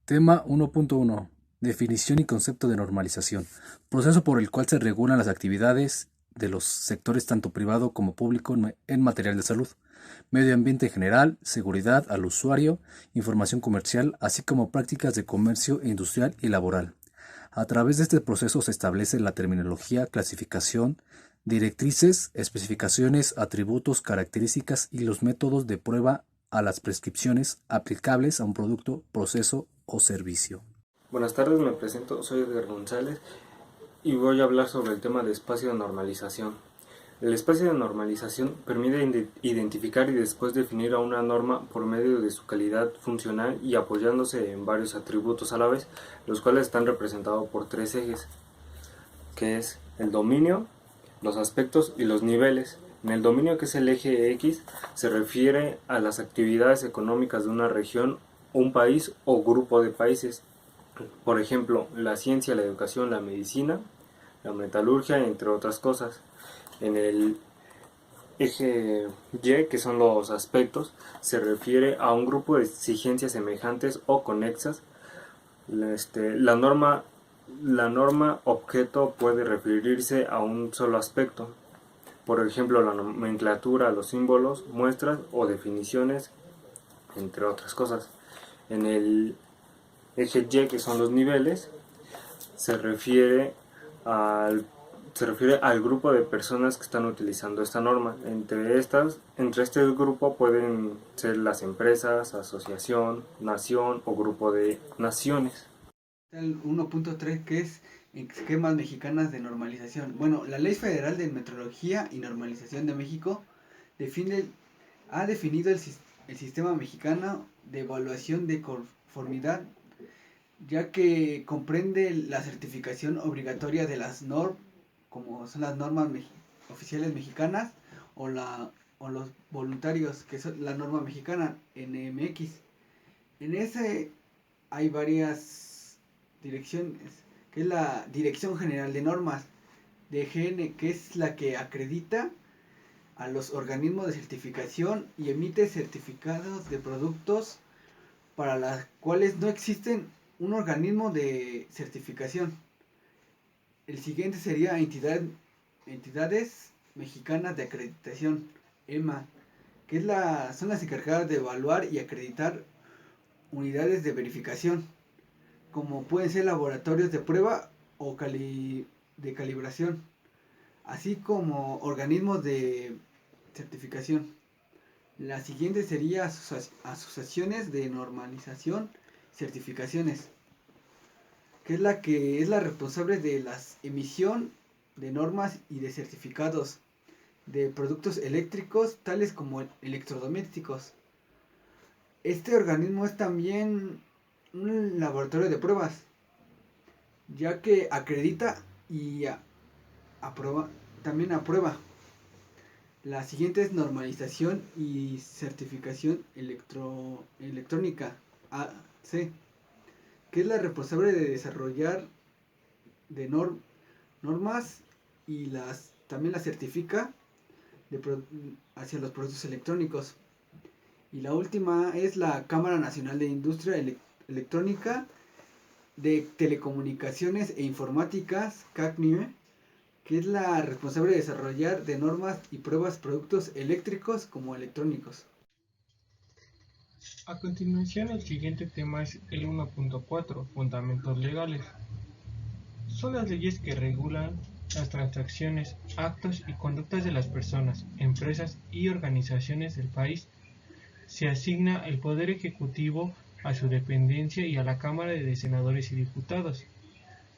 Tema 1.1. Definición y concepto de normalización. Proceso por el cual se regulan las actividades de los sectores tanto privado como público en material de salud, medio ambiente en general, seguridad al usuario, información comercial, así como prácticas de comercio industrial y laboral. A través de este proceso se establece la terminología, clasificación, directrices, especificaciones, atributos, características y los métodos de prueba a las prescripciones aplicables a un producto, proceso o servicio. Buenas tardes, me presento, soy Edgar González y voy a hablar sobre el tema de espacio de normalización. El espacio de normalización permite identificar y después definir a una norma por medio de su calidad funcional y apoyándose en varios atributos a la vez, los cuales están representados por tres ejes, que es el dominio, los aspectos y los niveles. En el dominio, que es el eje X, se refiere a las actividades económicas de una región, un país o grupo de países. Por ejemplo, la ciencia, la educación, la medicina, la metalurgia, entre otras cosas. En el eje Y, que son los aspectos, se refiere a un grupo de exigencias semejantes o conexas. La norma objeto puede referirse a un solo aspecto. Por ejemplo, la nomenclatura, los símbolos, muestras o definiciones, entre otras cosas. En el eje Y, que son los niveles, se refiere al, se refiere al grupo de personas que están utilizando esta norma. Entre este grupo pueden ser las empresas, asociación, nación o grupo de naciones. El 1.3, que es esquemas mexicanas de normalización. Bueno, la Ley Federal de Metrología y Normalización de México define, ha definido el sistema mexicano de evaluación de conformidad, ya que comprende la certificación obligatoria de las normas, como son las normas oficiales mexicanas, o, o los voluntarios, que es la norma mexicana NMX. En ese hay varias direcciones, que es la Dirección General de Normas, DGN, que es la que acredita a los organismos de certificación y emite certificados de productos para las cuales no existen un organismo de certificación. El siguiente sería entidades mexicanas de acreditación, EMA, que son las encargadas de evaluar y acreditar unidades de verificación, como pueden ser laboratorios de prueba o de calibración, así como organismos de certificación. La siguiente sería asociaciones de normalización, certificaciones, que es la responsable de la emisión de normas y de certificados de productos eléctricos, tales como electrodomésticos. Este organismo es también un laboratorio de pruebas, ya que acredita y también aprueba. La siguiente es normalización y certificación electrónica, AC, que es la responsable de desarrollar de normas y también las certifica de hacia los productos electrónicos. Y la última es la Cámara Nacional de Industria Electrónica de Telecomunicaciones e Informáticas, CACNIE, que es la responsable de desarrollar de normas y pruebas productos eléctricos como electrónicos. A continuación, el siguiente tema es el 1.4, fundamentos legales. Son las leyes que regulan las transacciones, actos y conductas de las personas, empresas y organizaciones del país. Se asigna el poder ejecutivo a su dependencia y a la Cámara de Senadores y Diputados.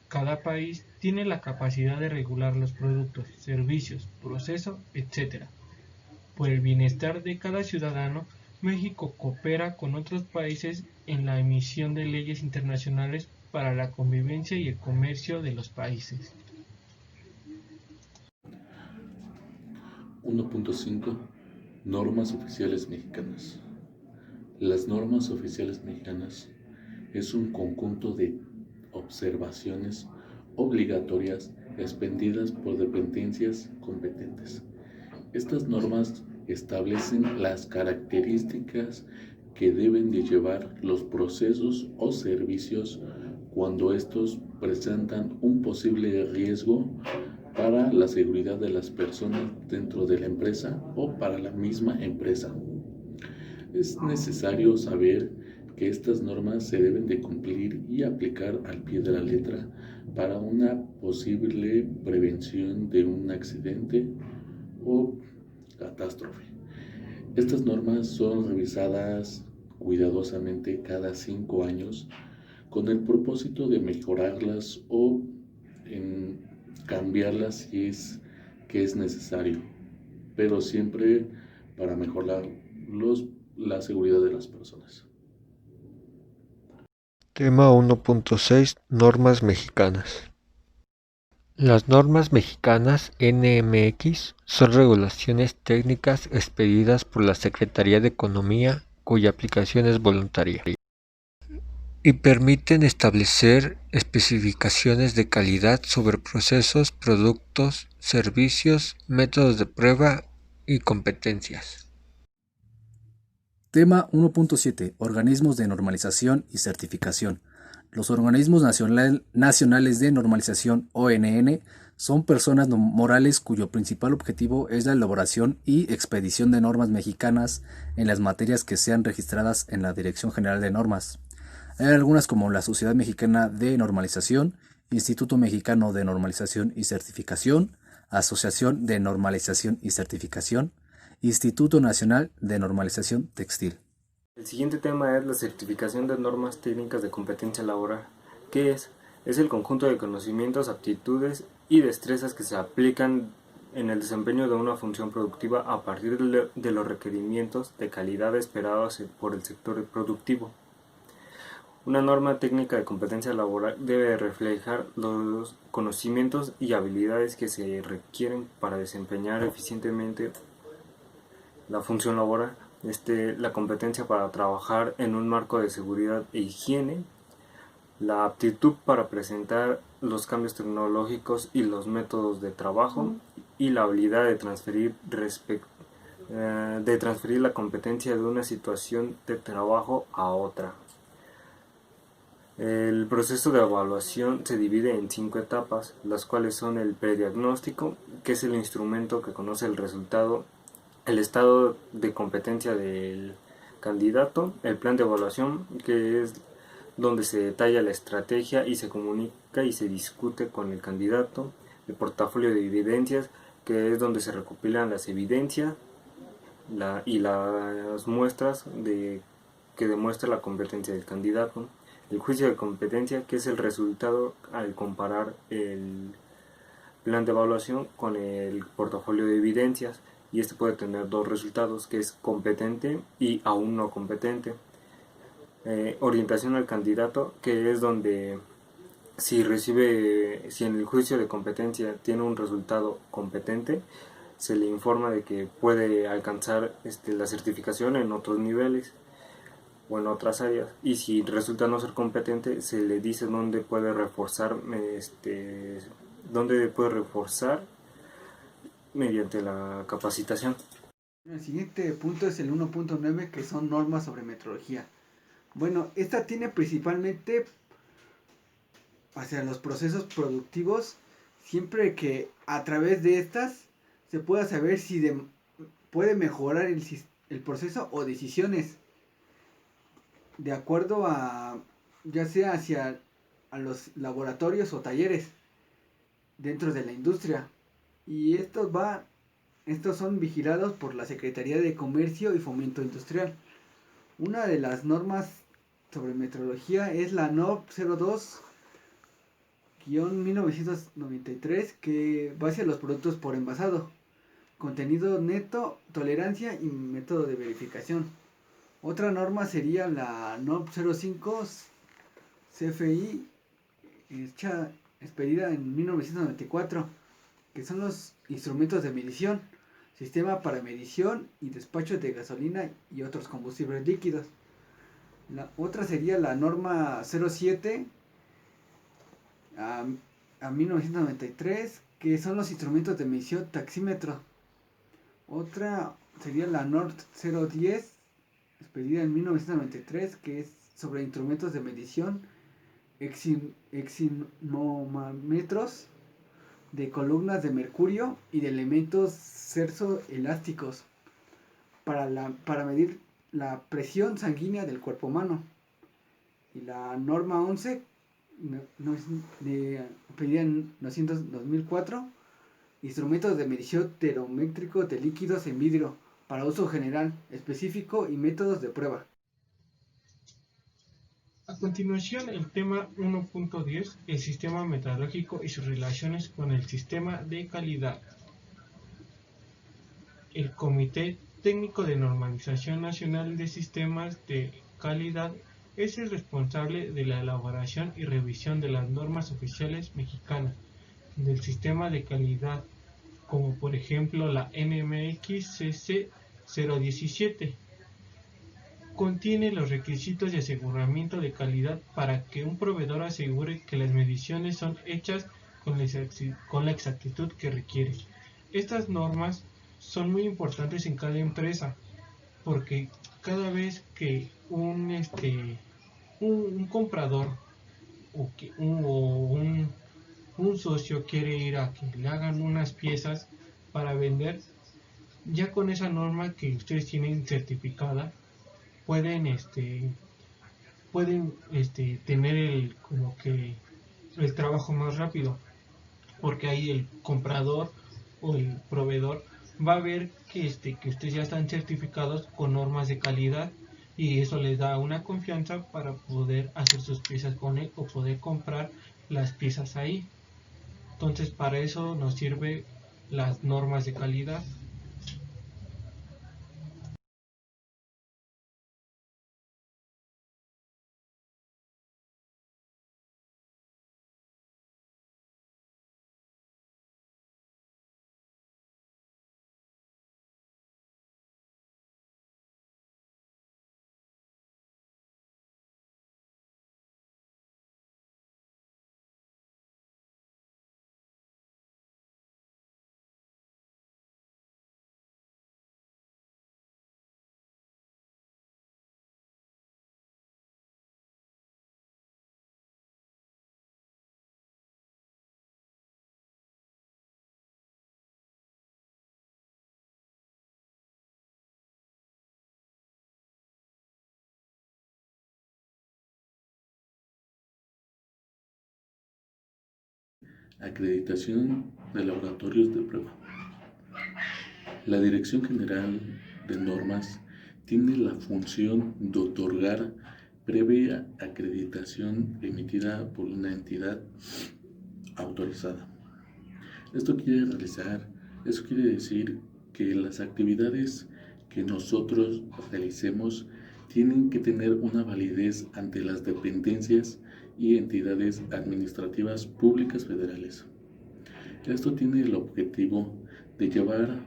Cada país tiene la capacidad de regular los productos, servicios, procesos, etc. Por el bienestar de cada ciudadano, México coopera con otros países en la emisión de leyes internacionales para la convivencia y el comercio de los países. 1.5 Normas oficiales mexicanas. Las normas oficiales mexicanas es un conjunto de observaciones obligatorias expendidas por dependencias competentes. Estas normas establecen las características que deben de llevar los procesos o servicios cuando estos presentan un posible riesgo para la seguridad de las personas dentro de la empresa o para la misma empresa. Es necesario saber que estas normas se deben de cumplir y aplicar al pie de la letra para una posible prevención de un accidente o catástrofe. Estas normas son revisadas cuidadosamente cada 5 años con el propósito de mejorarlas o cambiarlas si es que es necesario, pero siempre para mejorar la seguridad de las personas. Tema 1.6 Normas mexicanas. Las normas mexicanas NMX son regulaciones técnicas expedidas por la Secretaría de Economía cuya aplicación es voluntaria y permiten establecer especificaciones de calidad sobre procesos, productos, servicios, métodos de prueba y competencias. Tema 1.7 Organismos de normalización y certificación. Los organismos nacionales de normalización ONN son personas morales cuyo principal objetivo es la elaboración y expedición de normas mexicanas en las materias que sean registradas en la Dirección General de Normas. Hay algunas como la Sociedad Mexicana de Normalización, Instituto Mexicano de Normalización y Certificación, Asociación de Normalización y Certificación, Instituto Nacional de Normalización Textil. El siguiente tema es la certificación de normas técnicas de competencia laboral. ¿Qué es? Es el conjunto de conocimientos, aptitudes y destrezas que se aplican en el desempeño de una función productiva a partir de los requerimientos de calidad esperados por el sector productivo. Una norma técnica de competencia laboral debe reflejar los conocimientos y habilidades que se requieren para desempeñar eficientemente la función laboral, la competencia para trabajar en un marco de seguridad e higiene, la aptitud para presentar los cambios tecnológicos y los métodos de trabajo y la habilidad de transferir la competencia de una situación de trabajo a otra. El proceso de evaluación se divide en 5 etapas, las cuales son el prediagnóstico, que es el instrumento que conoce el resultado, el estado de competencia del candidato, el plan de evaluación, que es donde se detalla la estrategia y se comunica y se discute con el candidato, el portafolio de evidencias, que es donde se recopilan las evidencias y las muestras que demuestra la competencia del candidato, el juicio de competencia, que es el resultado al comparar el plan de evaluación con el portafolio de evidencias, y este puede tener 2 resultados, que es competente y aún no competente. Orientación al candidato, que es donde si en el juicio de competencia tiene un resultado competente, se le informa de que puede alcanzar la certificación en otros niveles o en otras áreas, y si resulta no ser competente, se le dice dónde puede reforzar mediante la capacitación. El siguiente punto es el 1.9, que son normas sobre metrología. Bueno, esta tiene principalmente hacia los procesos productivos, siempre que a través de estas se pueda saber si puede mejorar el proceso o decisiones de acuerdo a, ya sea hacia a los laboratorios o talleres dentro de la industria, y estos son vigilados por la Secretaría de Comercio y Fomento Industrial. Una de las normas sobre metrología es la NOM 02-1993, que va hacia los productos por envasado, contenido neto, tolerancia y método de verificación. Otra norma sería la NOM 05 CFI, expedida en 1994, que son los instrumentos de medición, sistema para medición y despacho de gasolina y otros combustibles líquidos. La otra sería la norma 07 a 1993, que son los instrumentos de medición taxímetro. Otra sería la NOR 010 expedida en 1993, que es sobre instrumentos de medición, eximómetros de columnas de mercurio y de elementos cerzo-elásticos para medir la presión sanguínea del cuerpo humano. Y la norma 11, pedida en 2004, instrumentos de medición termométrico de líquidos en vidrio para uso general, específico y métodos de prueba. A continuación, el tema 1.10, el sistema metrológico y sus relaciones con el sistema de calidad. El Comité Técnico de Normalización Nacional de Sistemas de Calidad es el responsable de la elaboración y revisión de las normas oficiales mexicanas del sistema de calidad, como por ejemplo la NMX CC 017. Contiene los requisitos de aseguramiento de calidad para que un proveedor asegure que las mediciones son hechas con la exactitud que requiere. Estas normas son muy importantes en cada empresa, porque cada vez que un comprador o un socio quiere ir a que le hagan unas piezas para vender, ya con esa norma que ustedes tienen certificada, pueden tener como que el trabajo más rápido, porque ahí el comprador o el proveedor va a ver que ustedes ya están certificados con normas de calidad, y eso les da una confianza para poder hacer sus piezas con él o poder comprar las piezas ahí. Entonces, para eso nos sirve las normas de calidad. Acreditación de laboratorios de prueba. La Dirección General de Normas tiene la función de otorgar previa acreditación emitida por una entidad autorizada. Eso quiere decir que las actividades que nosotros realicemos tienen que tener una validez ante las dependencias y entidades administrativas públicas federales. Esto tiene el objetivo de llevar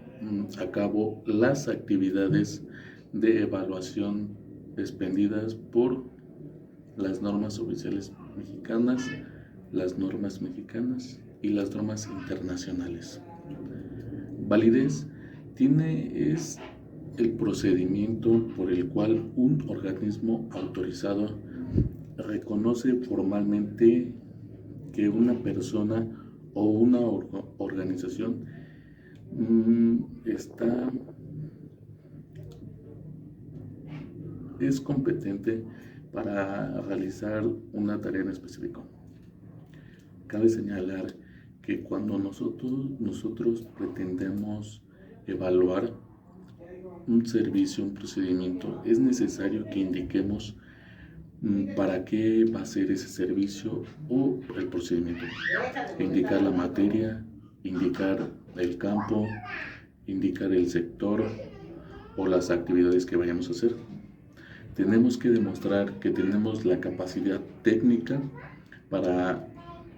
a cabo las actividades de evaluación expendidas por las normas oficiales mexicanas, las normas mexicanas y las normas internacionales. Validez es el procedimiento por el cual un organismo autorizado reconoce formalmente que una persona o una organización es competente para realizar una tarea en específico. Cabe señalar que cuando nosotros pretendemos evaluar un servicio, un procedimiento, es necesario que indiquemos para qué va a ser ese servicio o el procedimiento. Indicar la materia, indicar el campo, indicar el sector o las actividades que vayamos a hacer. Tenemos que demostrar que tenemos la capacidad técnica para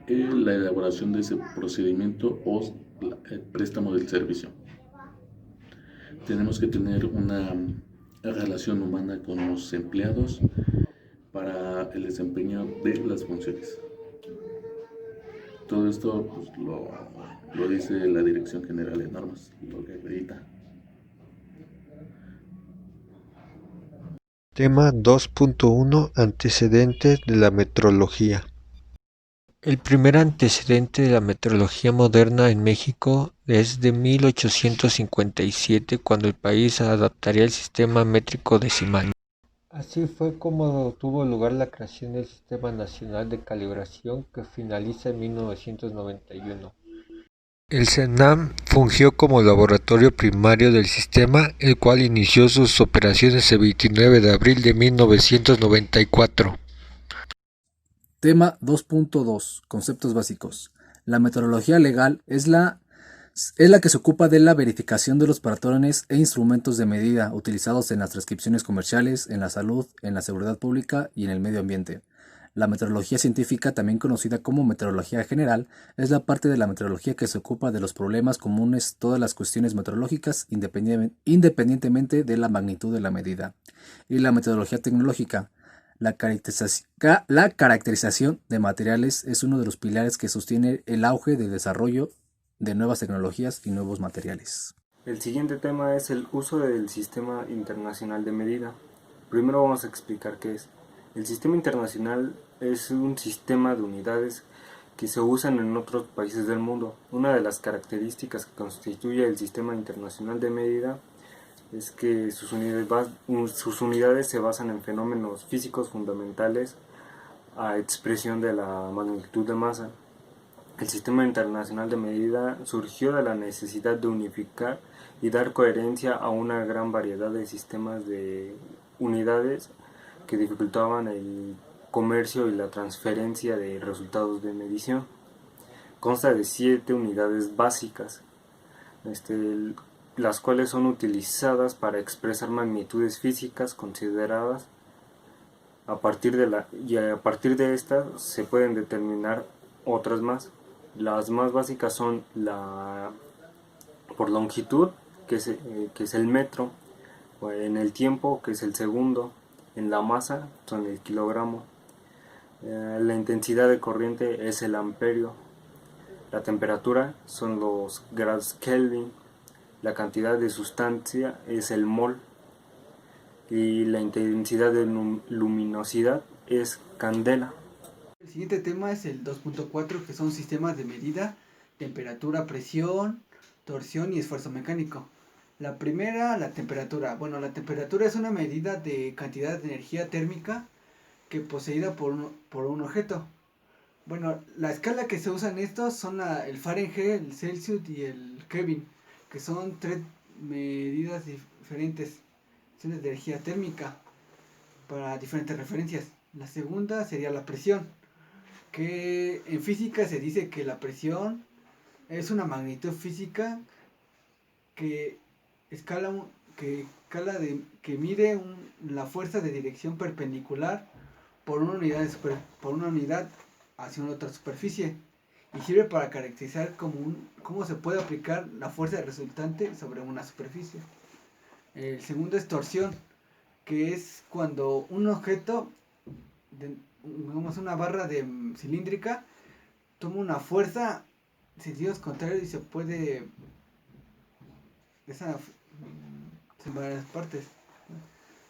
la elaboración de ese procedimiento o el préstamo del servicio. Tenemos que tener una relación humana con los empleados para el desempeño de las funciones. Todo esto pues, lo dice la Dirección General de Normas, lo que acredita. Tema 2.1 Antecedentes de la metrología. El primer antecedente de la metrología moderna en México es de 1857, cuando el país adoptaría el sistema métrico decimal. Así fue como tuvo lugar la creación del Sistema Nacional de Calibración, que finaliza en 1991. El CENAM fungió como laboratorio primario del sistema, el cual inició sus operaciones el 29 de abril de 1994. Tema 2.2 Conceptos básicos. La metrología legal es la que se ocupa de la verificación de los patrones e instrumentos de medida utilizados en las transcripciones comerciales, en la salud, en la seguridad pública y en el medio ambiente. La metrología científica, también conocida como metrología general, es la parte de la metrología que se ocupa de los problemas comunes, todas las cuestiones metrológicas, independientemente de la magnitud de la medida. Y la metodología tecnológica. La caracterización de materiales es uno de los pilares que sostiene el auge del desarrollo de nuevas tecnologías y nuevos materiales. El siguiente tema es el uso del Sistema Internacional de Medida. Primero vamos a explicar qué es. El Sistema Internacional es un sistema de unidades que se usan en otros países del mundo. Una de las características que constituye el Sistema Internacional de Medida es que sus unidades se basan en fenómenos físicos fundamentales a expresión de la magnitud de masa. El Sistema Internacional de Medida surgió de la necesidad de unificar y dar coherencia a una gran variedad de sistemas de unidades que dificultaban el comercio y la transferencia de resultados de medición. Consta de 7 unidades básicas, las cuales son utilizadas para expresar magnitudes físicas consideradas. A partir de estas se pueden determinar otras más. Las más básicas son la por longitud, que es el metro, en el tiempo, que es el segundo, en la masa, son el kilogramo, la intensidad de corriente es el amperio, la temperatura son los grados Kelvin, la cantidad de sustancia es el mol y la intensidad de luminosidad es candela. El siguiente tema es el 2.4, que son sistemas de medida, temperatura, presión, torsión y esfuerzo mecánico. La primera, la temperatura. Bueno, la temperatura es una medida de cantidad de energía térmica que poseída por un objeto. Bueno, la escala que se usa en estos son el Fahrenheit, el Celsius y el Kelvin, que son 3 medidas diferentes de energía térmica para diferentes referencias. La segunda sería la presión, que en física se dice que la presión es una magnitud física que mide la fuerza de dirección perpendicular por una unidad hacia una otra superficie, y sirve para caracterizar cómo se puede aplicar la fuerza resultante sobre una superficie. El segundo es torsión, que es cuando un objeto, digamos una barra cilíndrica, toma una fuerza en sentidos contrarios y se puede en varias partes.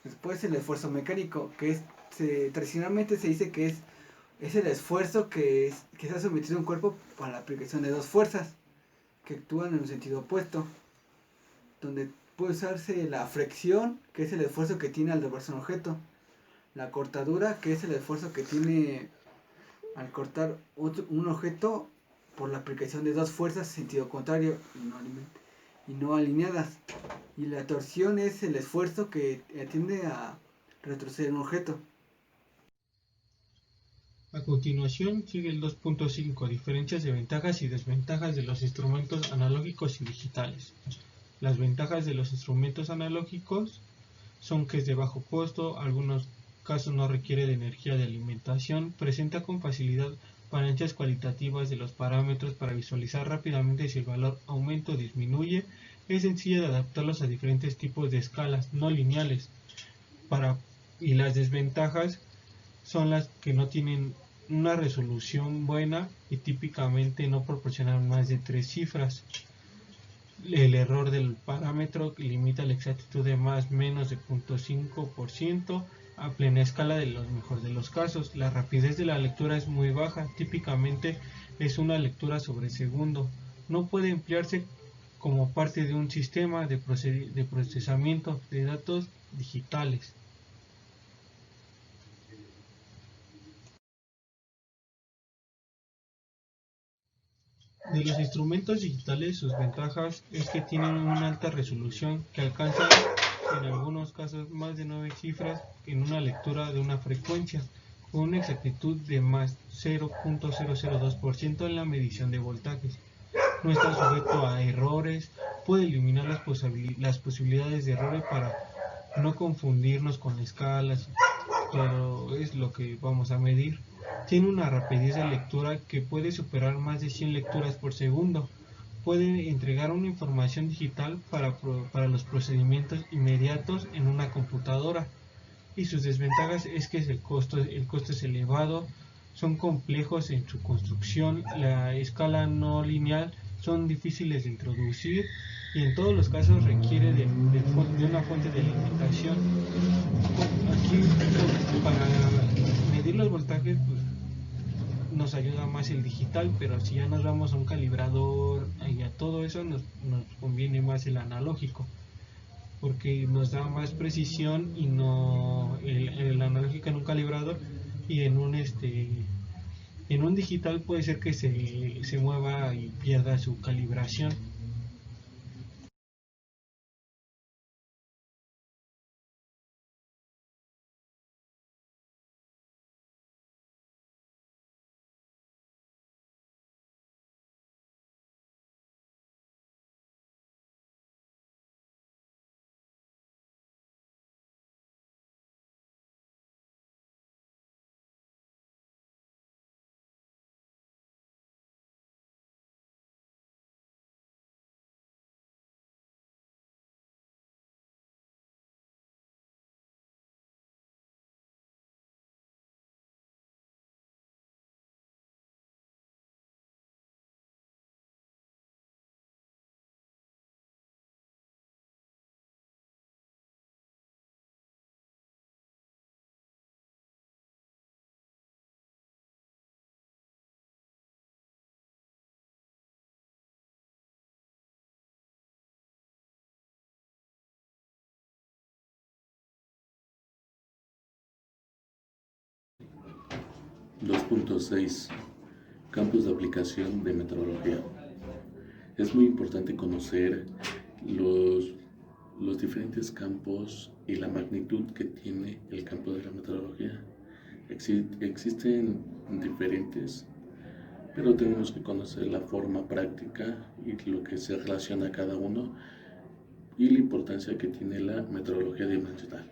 Después el esfuerzo mecánico, que tradicionalmente se dice que es el esfuerzo que se ha sometido un cuerpo para la aplicación de dos fuerzas que actúan en un sentido opuesto, donde puede usarse la fricción, que es el esfuerzo que tiene al doblarse un objeto, la cortadura, que es el esfuerzo que tiene al cortar un objeto por la aplicación de dos fuerzas en sentido contrario y no alineadas, y la torsión es el esfuerzo que tiende a retroceder un objeto. A continuación sigue el 2.5 Diferencias de ventajas y desventajas de los instrumentos analógicos y digitales. Las ventajas de los instrumentos analógicos son que es de bajo costo, algunos casos no requiere de energía de alimentación, presenta con facilidad varianzas cualitativas de los parámetros para visualizar rápidamente si el valor aumenta o disminuye, es sencilla de adaptarlos a diferentes tipos de escalas no lineales. Y las desventajas son las que no tienen una resolución buena y típicamente no proporcionan más de 3 cifras. el error del parámetro que limita la exactitud de más menos de 0.5% a plena escala de los mejor de los casos. La rapidez de la lectura es muy baja, típicamente es una lectura sobre segundo. No puede emplearse como parte de un sistema de procesamiento de datos digitales. De los instrumentos digitales, sus ventajas es que tienen una alta resolución que alcanza en algunos casos más de 9 cifras en una lectura de una frecuencia, con una exactitud de más 0.002% en la medición de voltajes. No está sujeto a errores, puede eliminar las posibilidades de errores para no confundirnos con escalas, todo es lo que vamos a medir. Tiene una rapidez de lectura que puede superar más de 100 lecturas por segundo. Puede entregar una información digital para los procedimientos inmediatos en una computadora. Y sus desventajas es que el costo es elevado, son complejos en su construcción, la escala no lineal son difíciles de introducir y en todos los casos requiere de una fuente de alimentación. Aquí para medir los voltajes pues, nos ayuda más el digital, pero si ya nos vamos a un calibrador y a todo eso nos conviene más el analógico, porque nos da más precisión y no el analógico en un calibrador y en un digital puede ser que se mueva y pierda su calibración. (2.6) Campos de aplicación de metrología. Es muy importante conocer los diferentes campos y la magnitud que tiene el campo de la metrología. Existen diferentes, pero tenemos que conocer la forma práctica y lo que se relaciona a cada uno y la importancia que tiene la metrología dimensional.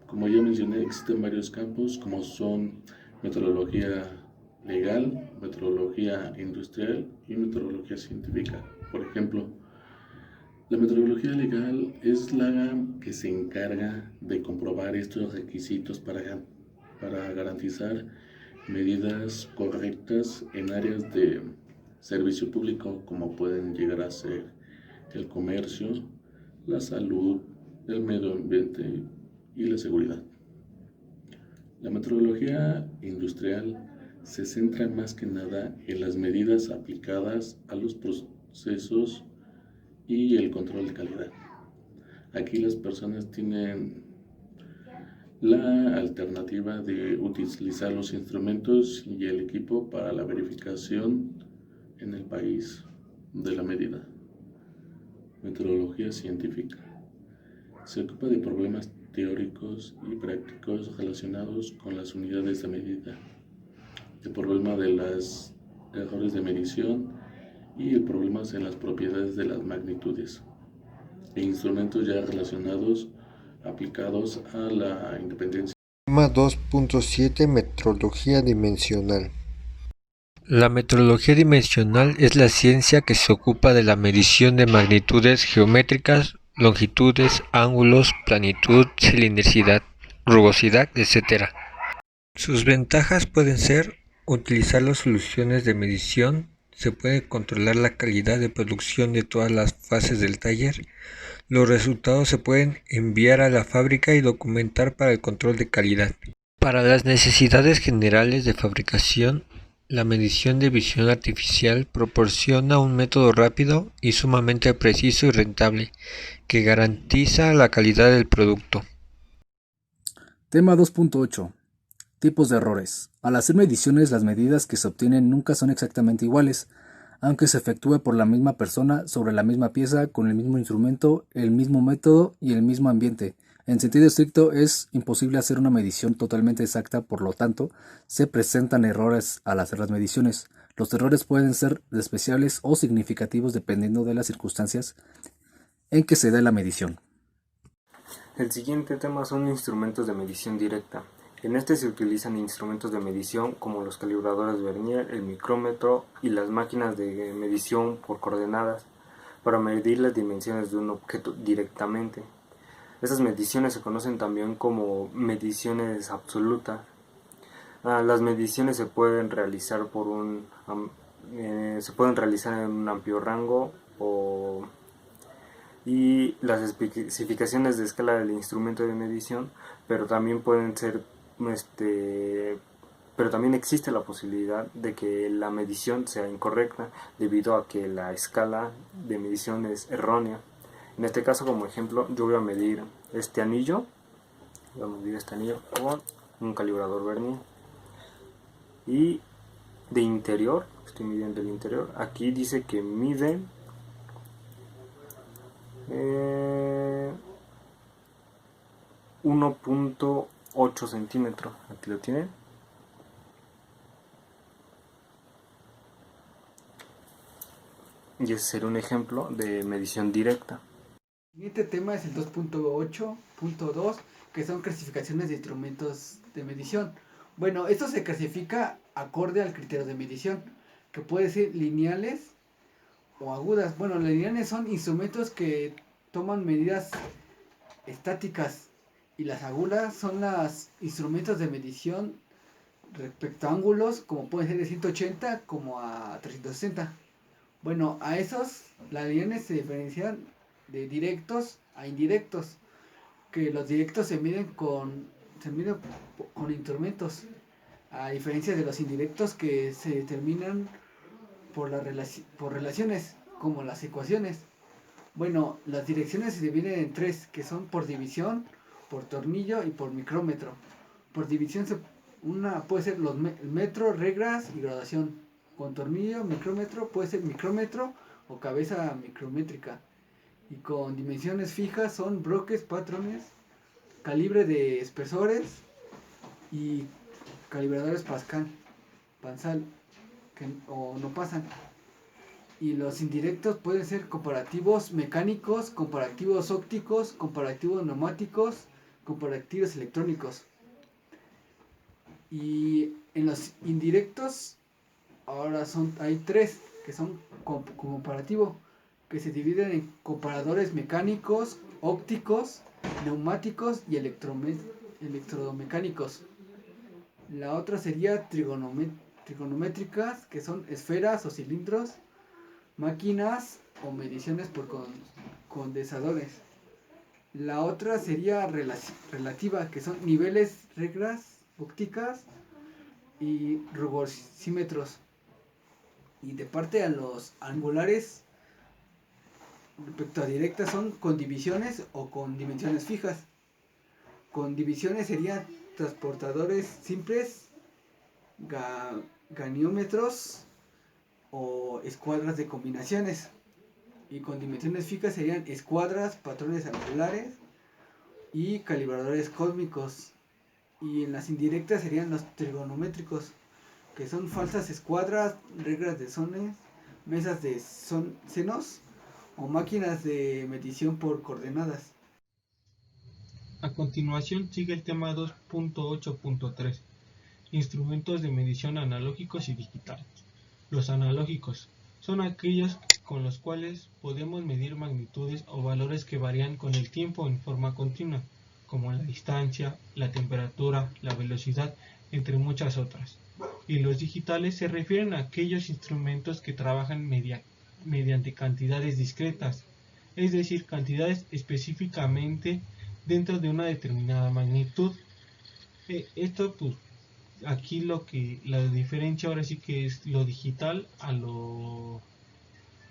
Como ya mencioné, existen varios campos como son metrología legal, metrología industrial y metrología científica. Por ejemplo, la metrología legal es la que se encarga de comprobar estos requisitos para garantizar medidas correctas en áreas de servicio público como pueden llegar a ser el comercio, la salud, el medio ambiente y la seguridad. La metrología industrial se centra más que nada en las medidas aplicadas a los procesos y el control de calidad. Aquí las personas tienen la alternativa de utilizar los instrumentos y el equipo para la verificación en el país de la medida. Metrología científica. Se ocupa de problemas teóricos y prácticos relacionados con las unidades de medida, el problema de los errores de medición y el problema en las propiedades de las magnitudes, e instrumentos ya relacionados aplicados a la independencia. Tema 2.7 Metrología dimensional. La metrología dimensional es la ciencia que se ocupa de la medición de magnitudes geométricas, longitudes, ángulos, planitud, cilindricidad, rugosidad, etc. Sus ventajas pueden ser utilizar las soluciones de medición se puede controlar la calidad de producción de todas las fases del taller. Los resultados se pueden enviar a la fábrica y documentar para el control de calidad. Para las necesidades generales de fabricación, la medición de visión artificial proporciona un método rápido y sumamente preciso y rentable que garantiza la calidad del producto. Tema 2.8. Tipos de errores. Al hacer mediciones, las medidas que se obtienen nunca son exactamente iguales, aunque se efectúe por la misma persona sobre la misma pieza, con el mismo instrumento, el mismo método y el mismo ambiente. En sentido estricto, es imposible hacer una medición totalmente exacta, por lo tanto, se presentan errores al hacer las mediciones. Los errores pueden ser despreciables o significativos dependiendo de las circunstancias en que se dé la medición. El siguiente tema son instrumentos de medición directa. En este se utilizan instrumentos de medición como los calibradores Vernier, el micrómetro y las máquinas de medición por coordenadas para medir las dimensiones de un objeto directamente. Estas mediciones se conocen también como mediciones absolutas. Las mediciones se pueden realizar en un amplio rango y las especificaciones de escala del instrumento de medición, pero también también existe la posibilidad de que la medición sea incorrecta debido a que la escala de medición es errónea. En este caso, como ejemplo, yo voy a medir este anillo con un calibrador Vernier, y de interior, estoy midiendo el interior, aquí dice que mide 1.8 centímetros, aquí lo tienen. Y ese sería un ejemplo de medición directa. El siguiente tema es el 2.8.2, que son clasificaciones de instrumentos de medición. Bueno, esto se clasifica acorde al criterio de medición, que puede ser lineales o agudas. Bueno, las lineales son instrumentos que toman medidas estáticas, y las agudas son los instrumentos de medición respecto a ángulos, como pueden ser de 180 como a 360. Bueno, a esos, las lineales se diferencian de directos a indirectos, que los directos se miden con instrumentos, a diferencia de los indirectos que se determinan por relaciones, como las ecuaciones. Bueno, las direcciones se dividen en tres, que son por división, por tornillo y por micrómetro. Por división una puede ser metro, reglas y graduación. Con tornillo, micrómetro, puede ser micrómetro o cabeza micrométrica. Y con dimensiones fijas son bloques, patrones, calibre de espesores y calibradores Pascal, o no pasan. Y los indirectos pueden ser comparativos mecánicos, comparativos ópticos, comparativos neumáticos, comparativos electrónicos. Y en los indirectos ahora hay tres, que son comparativo, que se dividen en comparadores mecánicos, ópticos, neumáticos y electromecánicos. La otra sería trigonométricas, que son esferas o cilindros, máquinas o mediciones por condensadores. La otra sería relativa, que son niveles, reglas ópticas y rugosímetros. Y de parte a los angulares, respecto a directas, son con divisiones o con dimensiones fijas. Con divisiones serían transportadores simples, ganiómetros o escuadras de combinaciones. Y con dimensiones fijas serían escuadras, patrones angulares y calibradores cósmicos. Y en las indirectas serían los trigonométricos, que son falsas escuadras, reglas de sones, mesas de senos o máquinas de medición por coordenadas. A continuación sigue el tema 2.8.3, instrumentos de medición analógicos y digitales. Los analógicos son aquellos con los cuales podemos medir magnitudes o valores que varían con el tiempo en forma continua, como la distancia, la temperatura, la velocidad, entre muchas otras. Y los digitales se refieren a aquellos instrumentos que trabajan mediante cantidades discretas, es decir, cantidades específicamente dentro de una determinada magnitud. Esto pues aquí lo que la diferencia ahora sí que es lo digital a lo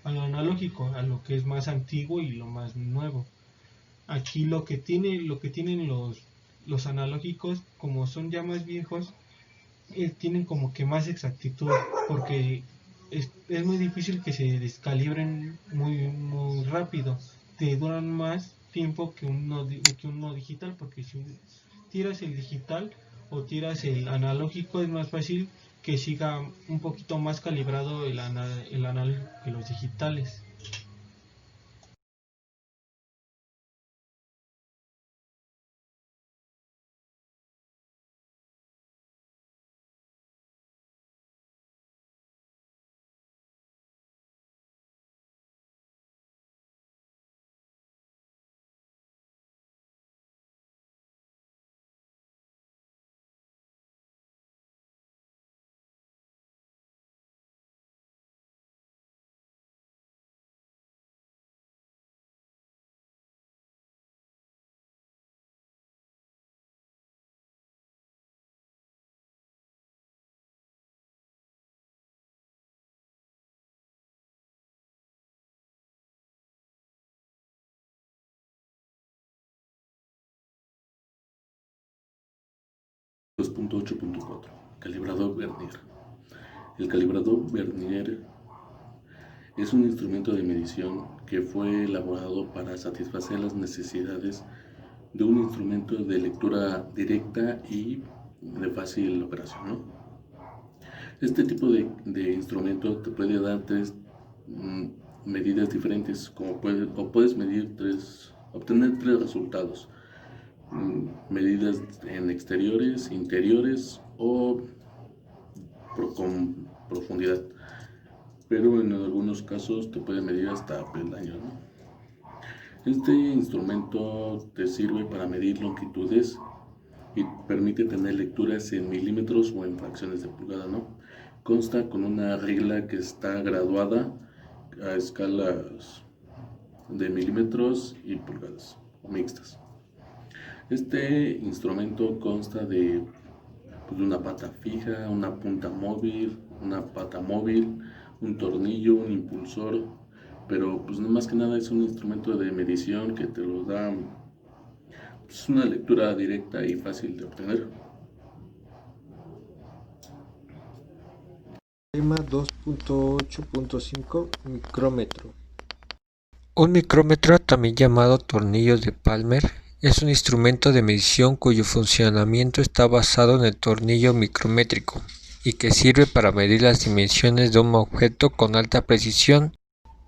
analógico, a lo que es más antiguo y lo más nuevo. Aquí lo que tienen los analógicos, como son ya más viejos, tienen como que más exactitud, porque es muy difícil que se descalibren muy rápido. Te duran más tiempo que uno digital, porque si tiras el digital o tiras el analógico es más fácil que siga un poquito más calibrado el analógico que los digitales. Punto 8.4 Calibrador Vernier. El calibrador Vernier es un instrumento de medición que fue elaborado para satisfacer las necesidades de un instrumento de lectura directa y de fácil operación, ¿no? Este tipo de instrumento te puede dar tres medidas diferentes, puedes obtener tres resultados. Medidas en exteriores, interiores o con profundidad, pero en algunos casos te puede medir hasta peldaños, ¿no? Este instrumento te sirve para medir longitudes y permite tener lecturas en milímetros o en fracciones de pulgada, ¿no? Consta con una regla que está graduada a escalas de milímetros y pulgadas mixtas. Este instrumento consta de una pata fija, una punta móvil, una pata móvil, un tornillo, un impulsor, pero pues más que nada es un instrumento de medición que te lo da una lectura directa y fácil de obtener. Tema 2.8.5 Micrómetro. Un micrómetro, también llamado tornillo de Palmer, es un instrumento de medición cuyo funcionamiento está basado en el tornillo micrométrico y que sirve para medir las dimensiones de un objeto con alta precisión,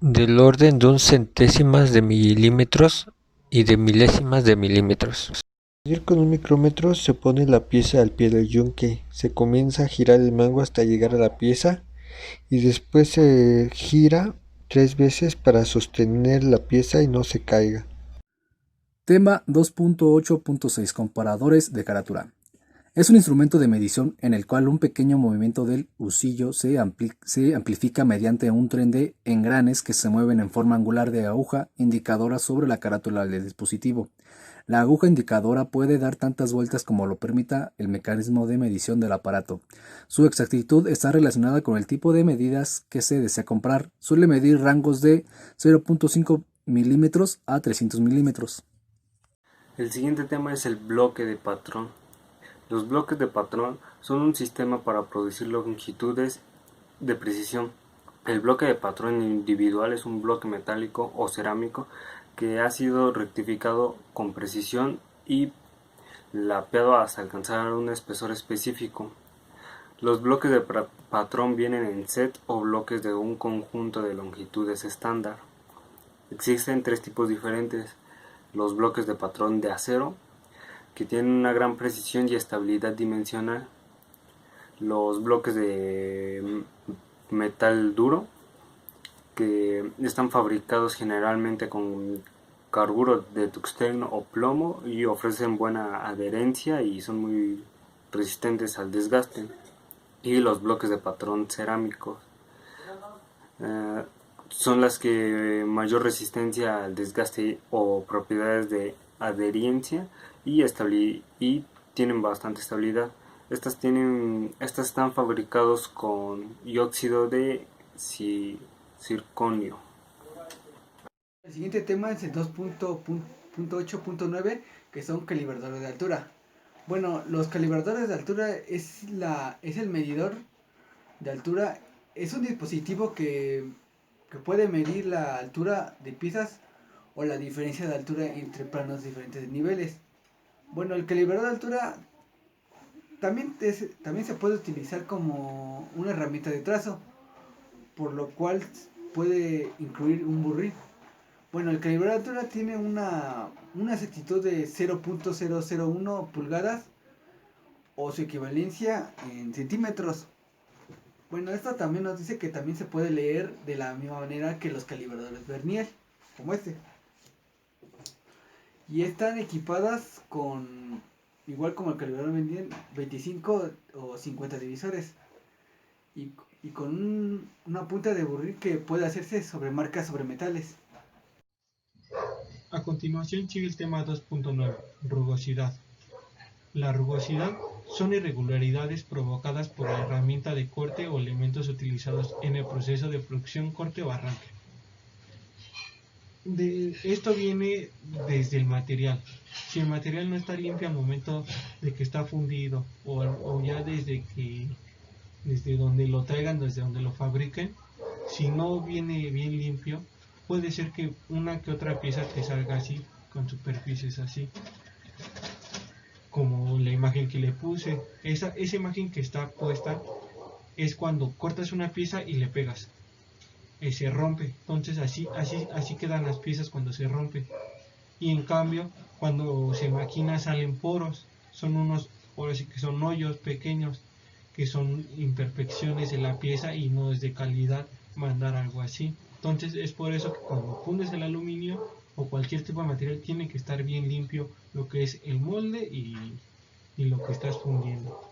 del orden de un centésimas de milímetros y de milésimas de milímetros. Para medir con un micrómetro se pone la pieza al pie del yunque, se comienza a girar el mango hasta llegar a la pieza y después se gira 3 veces para sostener la pieza y no se caiga. Tema 2.8.6 Comparadores de carátula. Es un instrumento de medición en el cual un pequeño movimiento del husillo se amplifica mediante un tren de engranes que se mueven en forma angular de aguja indicadora sobre la carátula del dispositivo. La aguja indicadora puede dar tantas vueltas como lo permita el mecanismo de medición del aparato. Su exactitud está relacionada con el tipo de medidas que se desea comprar. Suele medir rangos de 0.5 milímetros a 300 milímetros. El siguiente tema es el bloque de patrón. Los bloques de patrón son un sistema para producir longitudes de precisión. El bloque de patrón individual es un bloque metálico o cerámico que ha sido rectificado con precisión y lapeado hasta alcanzar un espesor específico. Los bloques de patrón vienen en set o bloques de un conjunto de longitudes estándar. Existen tres tipos diferentes: los bloques de patrón de acero, que tienen una gran precisión y estabilidad dimensional; los bloques de metal duro, que están fabricados generalmente con carburo de tuxteno o plomo y ofrecen buena adherencia y son muy resistentes al desgaste. Y los bloques de patrón cerámicos eh, son las que mayor resistencia al desgaste o propiedades de adherencia y tienen bastante estabilidad. Estas están fabricados con dióxido de circonio. El siguiente tema es el 2.8.9, que son calibradores de altura. Bueno, los calibradores de altura es el medidor de altura. Es un dispositivo que puede medir la altura de piezas o la diferencia de altura entre planos de diferentes niveles. Bueno, el calibrador de altura también se puede utilizar como una herramienta de trazo, por lo cual puede incluir un burril. Bueno, el calibrador de altura tiene una exactitud de 0.001 pulgadas o su equivalencia en centímetros. Bueno, esto también nos dice que también se puede leer de la misma manera que los calibradores Vernier, como este. Y están equipadas igual como el calibrador Vernier, 25 o 50 divisores. Y con una punta de burril que puede hacerse sobre marcas sobre metales. A continuación sigue el tema 2.9, rugosidad. La rugosidad son irregularidades provocadas por la herramienta de corte o elementos utilizados en el proceso de producción, corte o arranque. Esto viene desde el material. Si el material no está limpio al momento de que está fundido o ya desde donde lo traigan, desde donde lo fabriquen, si no viene bien limpio, puede ser que una que otra pieza te salga así, con superficies así, como la imagen que le puse. Esa imagen que está puesta es cuando cortas una pieza y le pegas, se rompe. Entonces así quedan las piezas cuando se rompen. Y en cambio, cuando se maquina salen poros, son unos poros y que son hoyos pequeños, que son imperfecciones en la pieza y no es de calidad mandar algo así. Entonces es por eso que cuando fundes el aluminio o cualquier tipo de material tiene que estar bien limpio lo que es el molde y lo que estás fundiendo.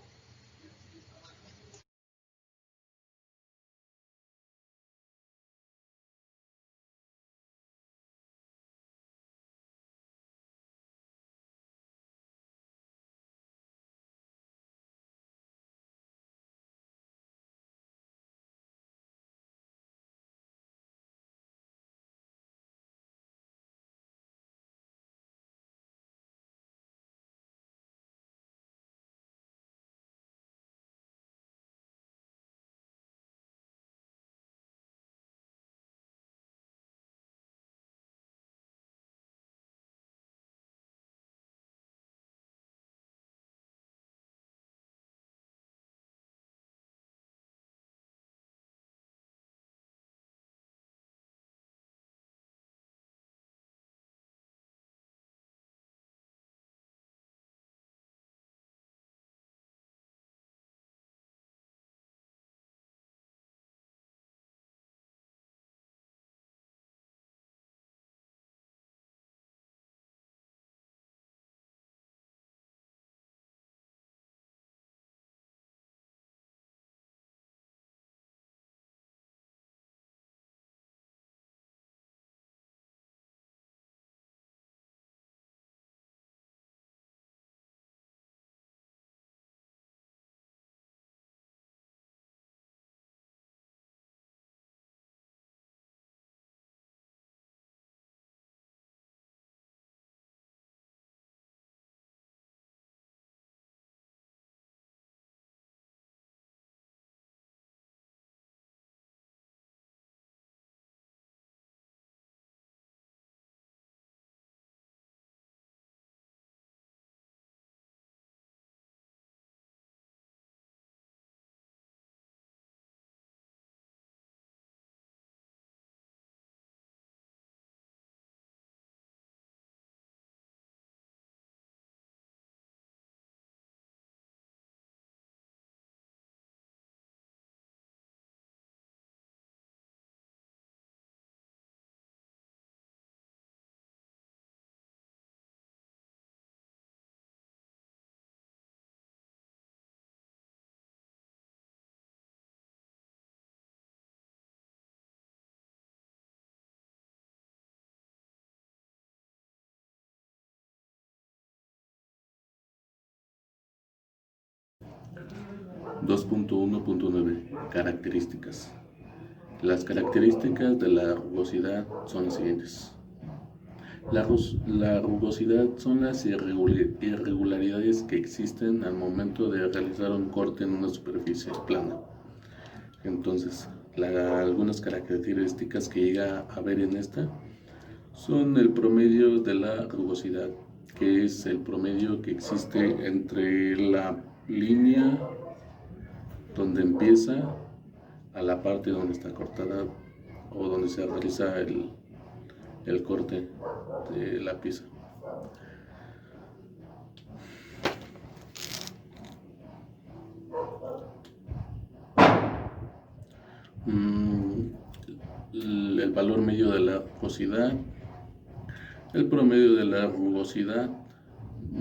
2.1.9 Características. Las características de la rugosidad son las siguientes. La rugosidad son las irregularidades que existen al momento de realizar un corte en una superficie plana. Entonces, algunas características que llega a ver en esta son el promedio de la rugosidad, que es el promedio que existe entre la línea donde empieza a la parte donde está cortada o donde se realiza el corte de la pieza. El valor medio de la rugosidad, el promedio de la rugosidad,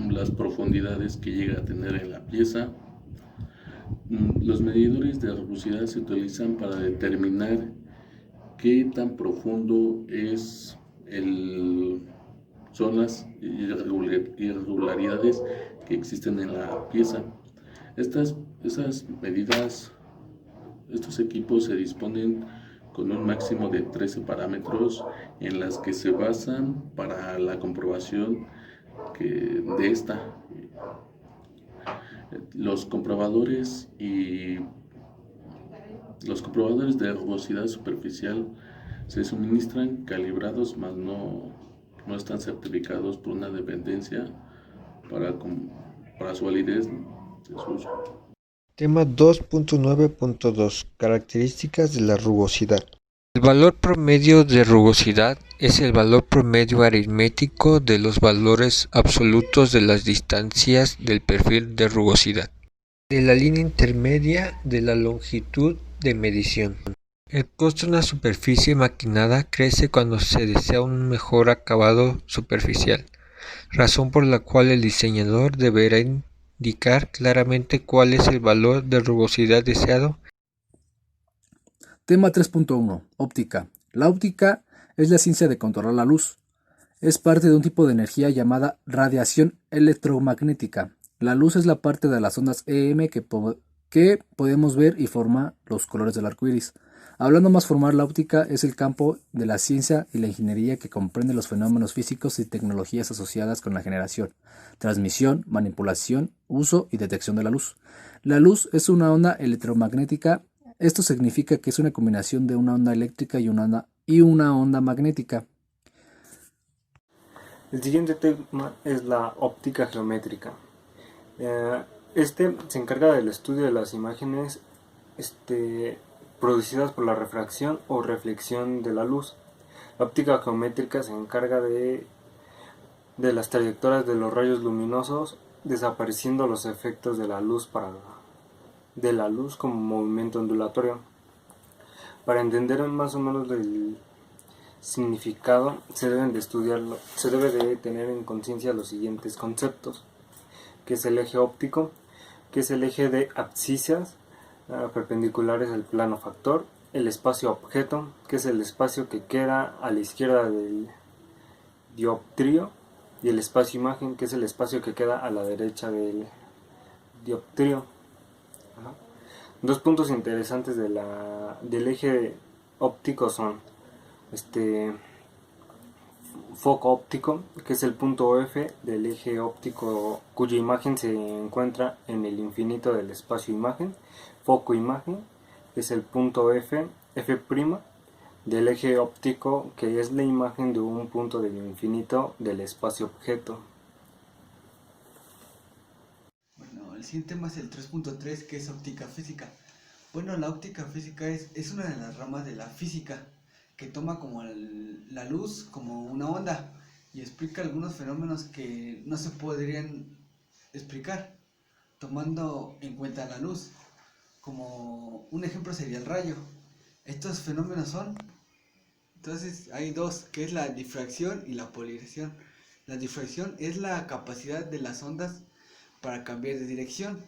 las profundidades que llega a tener en la pieza. Los medidores de rugosidad se utilizan para determinar qué tan profundo son las irregularidades que existen en la pieza. Esas medidas, estos equipos se disponen con un máximo de 13 parámetros en las que se basan para la comprobación de esta. Los comprobadores de rugosidad superficial se suministran calibrados, mas no están certificados por una dependencia para su validez de su uso. Tema 2.9.2 Características de la rugosidad. El valor promedio de rugosidad es el valor promedio aritmético de los valores absolutos de las distancias del perfil de rugosidad de la línea intermedia de la longitud de medición. El costo de una superficie maquinada crece cuando se desea un mejor acabado superficial, razón por la cual el diseñador deberá indicar claramente cuál es el valor de rugosidad deseado. Tema 3.1 Óptica. La óptica es la ciencia de controlar la luz. Es parte de un tipo de energía llamada radiación electromagnética. La luz es la parte de las ondas EM que podemos ver y forma los colores del arco iris. Hablando más formal, la óptica es el campo de la ciencia y la ingeniería que comprende los fenómenos físicos y tecnologías asociadas con la generación, transmisión, manipulación, uso y detección de la luz. La luz es una onda electromagnética. Esto significa que es una combinación de una onda eléctrica y una onda magnética. El siguiente tema es la óptica geométrica. Este se encarga del estudio de las imágenes producidas por la refracción o reflexión de la luz. La óptica geométrica se encarga de las trayectorias de los rayos luminosos, desapareciendo los efectos de la luz como movimiento ondulatorio. Para entender más o menos del significado se debe de tener en conciencia los siguientes conceptos, que es el eje óptico, que es el eje de abscisias perpendiculares al plano factor, el espacio objeto, que es el espacio que queda a la izquierda del dioptrio, y el espacio imagen, que es el espacio que queda a la derecha del dioptrio. Dos puntos interesantes del eje óptico son foco óptico, que es el punto F del eje óptico cuya imagen se encuentra en el infinito del espacio imagen. Foco imagen, que es el punto F' del eje óptico, que es la imagen de un punto del infinito del espacio objeto. Bueno, el siguiente tema es el 3.3, que es óptica física. Bueno, la óptica física es una de las ramas de la física que toma como la luz como una onda y explica algunos fenómenos que no se podrían explicar tomando en cuenta la luz. Como un ejemplo sería el rayo. Estos fenómenos entonces hay dos, que es la difracción y la polarización. La difracción es la capacidad de las ondas para cambiar de dirección.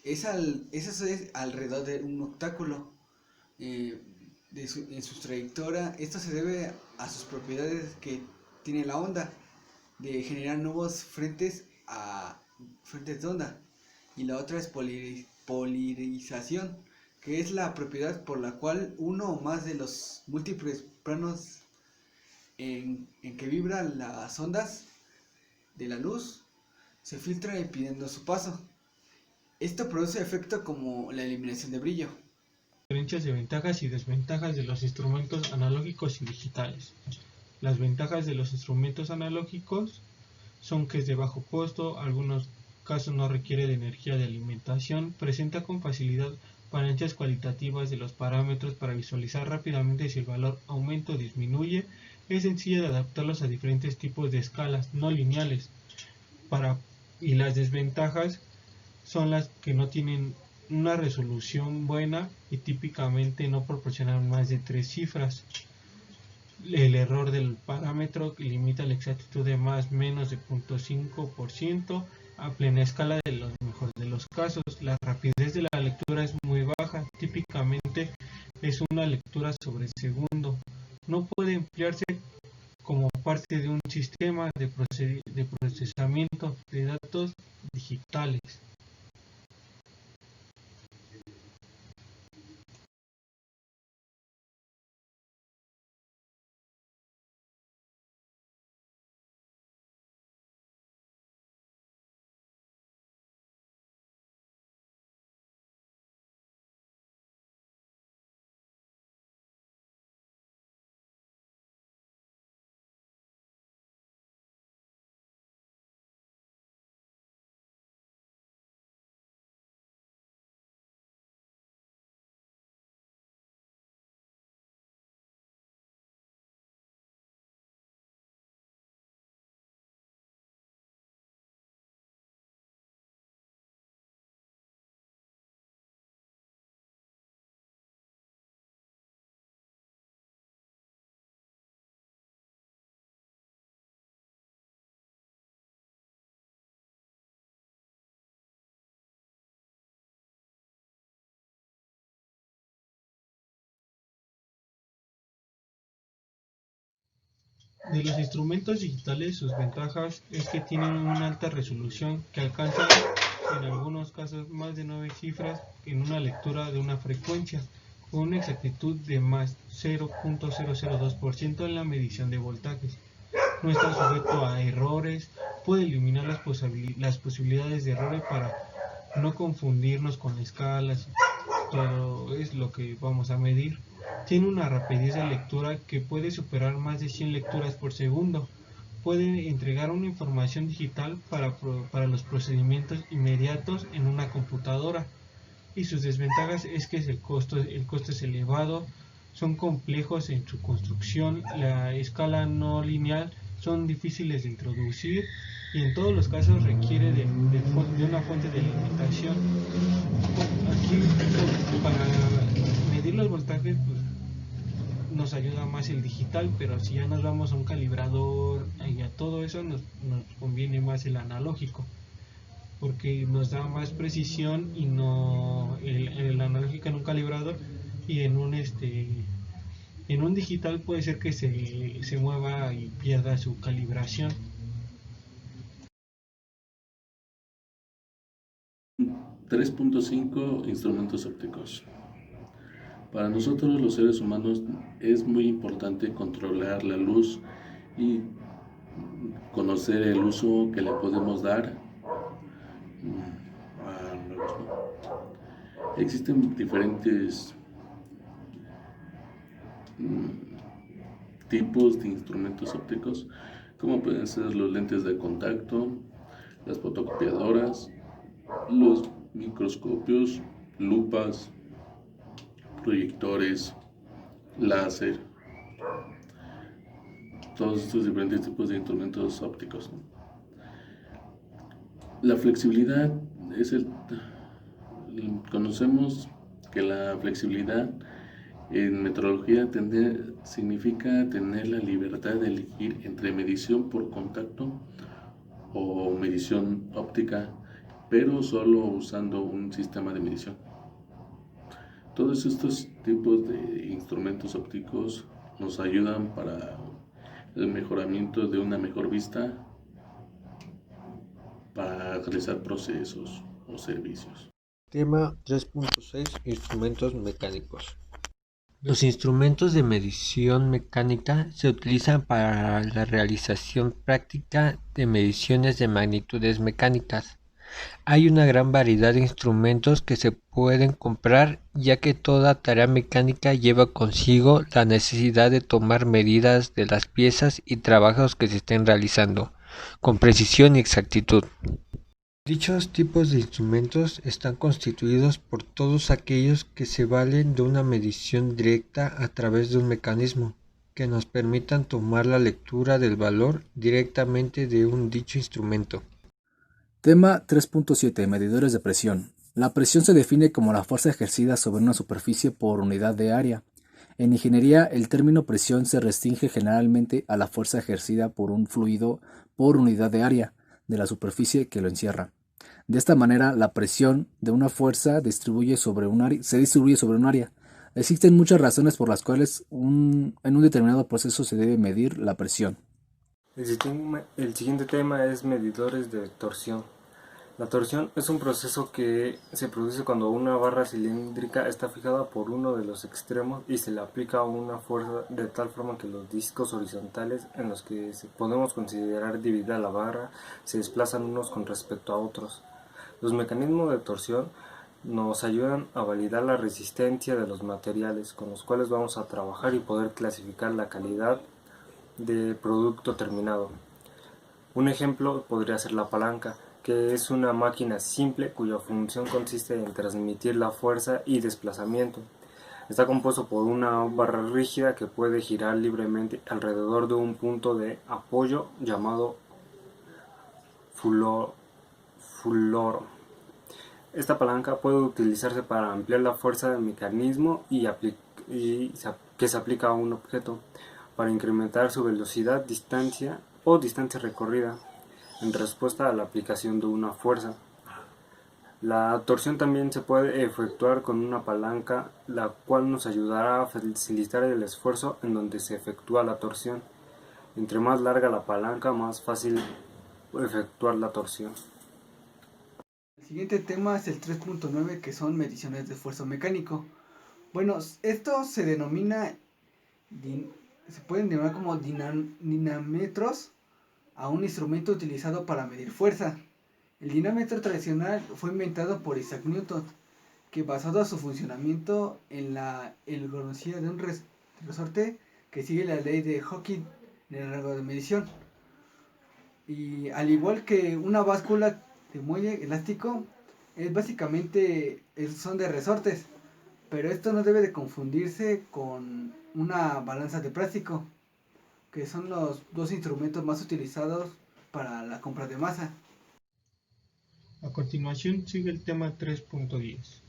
Eso es alrededor de un obstáculo. En su trayectoria, esto se debe a sus propiedades que tiene la onda de generar nuevos frentes de onda, y la otra es polarización, que es la propiedad por la cual uno o más de los múltiples planos en que vibran las ondas de la luz se filtran impidiendo su paso. Esto produce efectos como la eliminación de brillo. Diferencias de ventajas y desventajas de los instrumentos analógicos y digitales. Las ventajas de los instrumentos analógicos son que es de bajo costo, algunos casos no requiere de energía de alimentación, presenta con facilidad varianzas cualitativas de los parámetros para visualizar rápidamente si el valor aumenta o disminuye, es sencillo de adaptarlos a diferentes tipos de escalas no lineales. Y las desventajas son las que no tienen una resolución buena y típicamente no proporcionan más de 3 cifras. El error del parámetro limita la exactitud de más menos de 0.5% a plena escala de los mejores de los casos. La rapidez de la lectura es muy baja, típicamente es una lectura sobre segundo. No puede emplearse como parte de un sistema de procesamiento de datos digitales. De los instrumentos digitales, sus ventajas es que tienen una alta resolución que alcanza en algunos casos más de 9 cifras en una lectura de una frecuencia, con una exactitud de más 0.002% en la medición de voltajes. No está sujeto a errores, puede eliminar las posibilidades de errores para no confundirnos con escalas, todo es lo que vamos a medir. Tiene una rapidez de lectura que puede superar más de 100 lecturas por segundo. Puede entregar una información digital para los procedimientos inmediatos en una computadora. Y sus desventajas es que el costo es elevado, son complejos en su construcción, la escala no lineal son difíciles de introducir y en todos los casos requiere de una fuente de alimentación. Aquí para medir los voltajes pues, nos ayuda más el digital, pero si ya nos vamos a un calibrador y a todo eso nos conviene más el analógico, porque nos da más precisión y no el analógico en un calibrador y en un digital puede ser que se mueva y pierda su calibración. .5 Instrumentos ópticos. Para nosotros los seres humanos es muy importante controlar la luz y conocer el uso que le podemos dar a la luz. Existen diferentes tipos de instrumentos ópticos, como pueden ser los lentes de contacto, las fotocopiadoras, los microscopios, lupas, proyectores, láser, todos estos diferentes tipos de instrumentos ópticos. La flexibilidad conocemos que la flexibilidad en metrología significa tener la libertad de elegir entre medición por contacto o medición óptica, pero solo usando un sistema de medición. Todos estos tipos de instrumentos ópticos nos ayudan para el mejoramiento de una mejor vista para realizar procesos o servicios. Tema 3.6. Instrumentos mecánicos. Los instrumentos de medición mecánica se utilizan para la realización práctica de mediciones de magnitudes mecánicas. Hay una gran variedad de instrumentos que se pueden comprar, ya que toda tarea mecánica lleva consigo la necesidad de tomar medidas de las piezas y trabajos que se estén realizando, con precisión y exactitud. Dichos tipos de instrumentos están constituidos por todos aquellos que se valen de una medición directa a través de un mecanismo, que nos permitan tomar la lectura del valor directamente de un dicho instrumento. Tema 3.7. Medidores de presión. La presión se define como la fuerza ejercida sobre una superficie por unidad de área. En ingeniería, el término presión se restringe generalmente a la fuerza ejercida por un fluido por unidad de área de la superficie que lo encierra. De esta manera, la presión de una fuerza se distribuye sobre un área. Existen muchas razones por las cuales en un determinado proceso se debe medir la presión. El siguiente tema es medidores de torsión. La torsión es un proceso que se produce cuando una barra cilíndrica está fijada por uno de los extremos y se le aplica una fuerza de tal forma que los discos horizontales en los que podemos considerar dividida la barra se desplazan unos con respecto a otros. Los mecanismos de torsión nos ayudan a validar la resistencia de los materiales con los cuales vamos a trabajar y poder clasificar la calidad de producto terminado. Un ejemplo podría ser la palanca, que es una máquina simple cuya función consiste en transmitir la fuerza y desplazamiento. Está compuesto por una barra rígida que puede girar libremente alrededor de un punto de apoyo llamado fulcro. Esta palanca puede utilizarse para ampliar la fuerza del mecanismo que se aplica a un objeto, para incrementar su velocidad, distancia recorrida en respuesta a la aplicación de una fuerza. La torsión también se puede efectuar con una palanca, la cual nos ayudará a facilitar el esfuerzo en donde se efectúa la torsión. Entre más larga la palanca, más fácil efectuar la torsión. El siguiente tema es el 3.9, que son mediciones de esfuerzo mecánico. Bueno, esto se pueden denominar como dinamómetros a un instrumento utilizado para medir fuerza. El dinamómetro tradicional fue inventado por Isaac Newton, que basado a su funcionamiento en la ergonomía de un resorte que sigue la ley de Hawking en el rango de medición. Y al igual que una báscula de muelle elástico, son de resortes, pero esto no debe de confundirse con una balanza de plástico, que son los dos instrumentos más utilizados para la compra de masa. A continuación sigue el tema 3.10.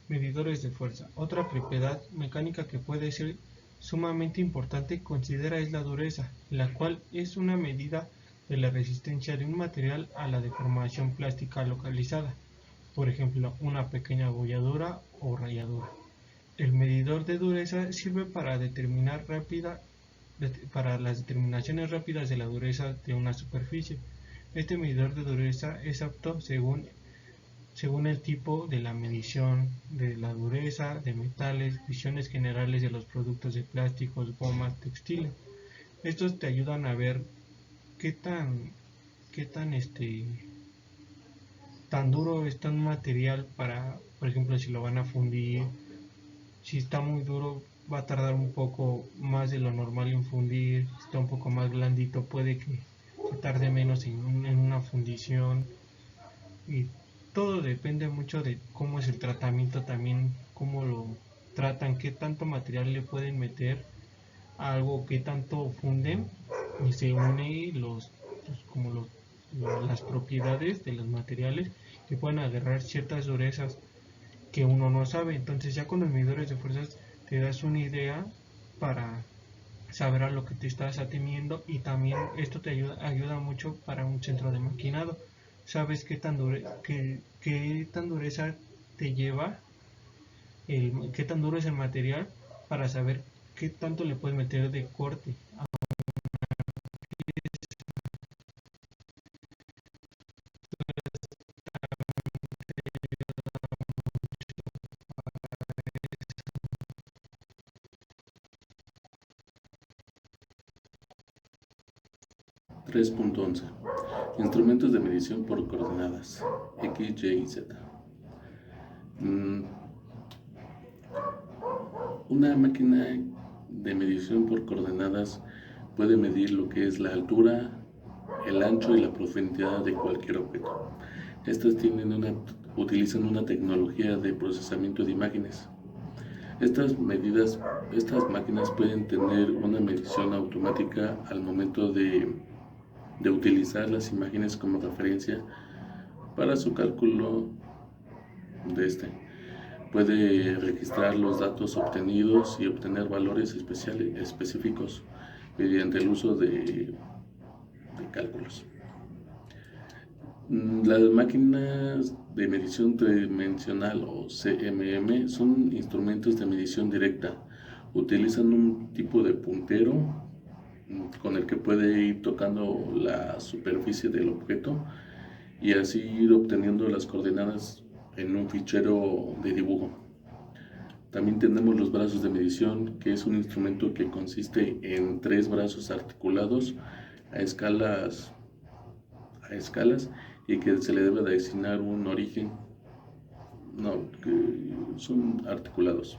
Medidores de fuerza. Otra propiedad mecánica que puede ser sumamente importante considera es la dureza, la cual es una medida de la resistencia de un material a la deformación plástica localizada, por ejemplo, una pequeña agulladura o rayadura. El medidor de dureza sirve para las determinaciones rápidas de la dureza de una superficie. Este medidor de dureza es apto según el tipo de la medición de la dureza de metales, visiones generales de los productos de plásticos, gomas, textiles. Estos te ayudan a ver qué tan duro está un material para, por ejemplo, si lo van a fundir. Si está muy duro, va a tardar un poco más de lo normal en fundir. Si está un poco más blandito, puede que se tarde menos en una fundición. Y todo depende mucho de cómo es el tratamiento también, cómo lo tratan, qué tanto material le pueden meter a algo, qué tanto funden, y se une las propiedades de los materiales que pueden agarrar ciertas durezas que uno no sabe. Entonces ya con los medidores de fuerzas te das una idea para saber a lo que te estás ateniendo, y también esto te ayuda mucho para un centro de maquinado. Sabes qué tan dureza te lleva, qué tan duro es el material, para saber qué tanto le puedes meter de corte. 3.11. Instrumentos de medición por coordenadas X, Y y Z. Una máquina de medición por coordenadas puede medir lo que es la altura, el ancho y la profundidad de cualquier objeto. Estas utilizan una tecnología de procesamiento de imágenes. Estas máquinas pueden tener una medición automática al momento de utilizar las imágenes como referencia para su cálculo de Puede registrar los datos obtenidos y obtener valores específicos mediante el uso de cálculos. Las máquinas de medición tridimensional o CMM son instrumentos de medición directa. Utilizan un tipo de puntero con el que puede ir tocando la superficie del objeto y así ir obteniendo las coordenadas en un fichero de dibujo. También tenemos los brazos de medición, que es un instrumento que consiste en 3 brazos articulados a escalas y que se le debe de asignar un origen, que son articulados,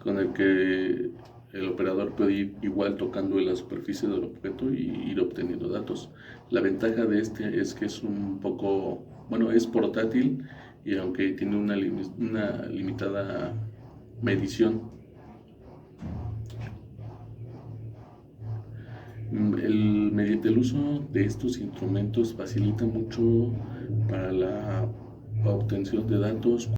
con el que el operador puede ir igual tocando en la superficie del objeto y ir obteniendo datos. La ventaja de es que es es portátil y aunque tiene una limitada medición, mediante el uso de estos instrumentos facilita mucho para la obtención de datos.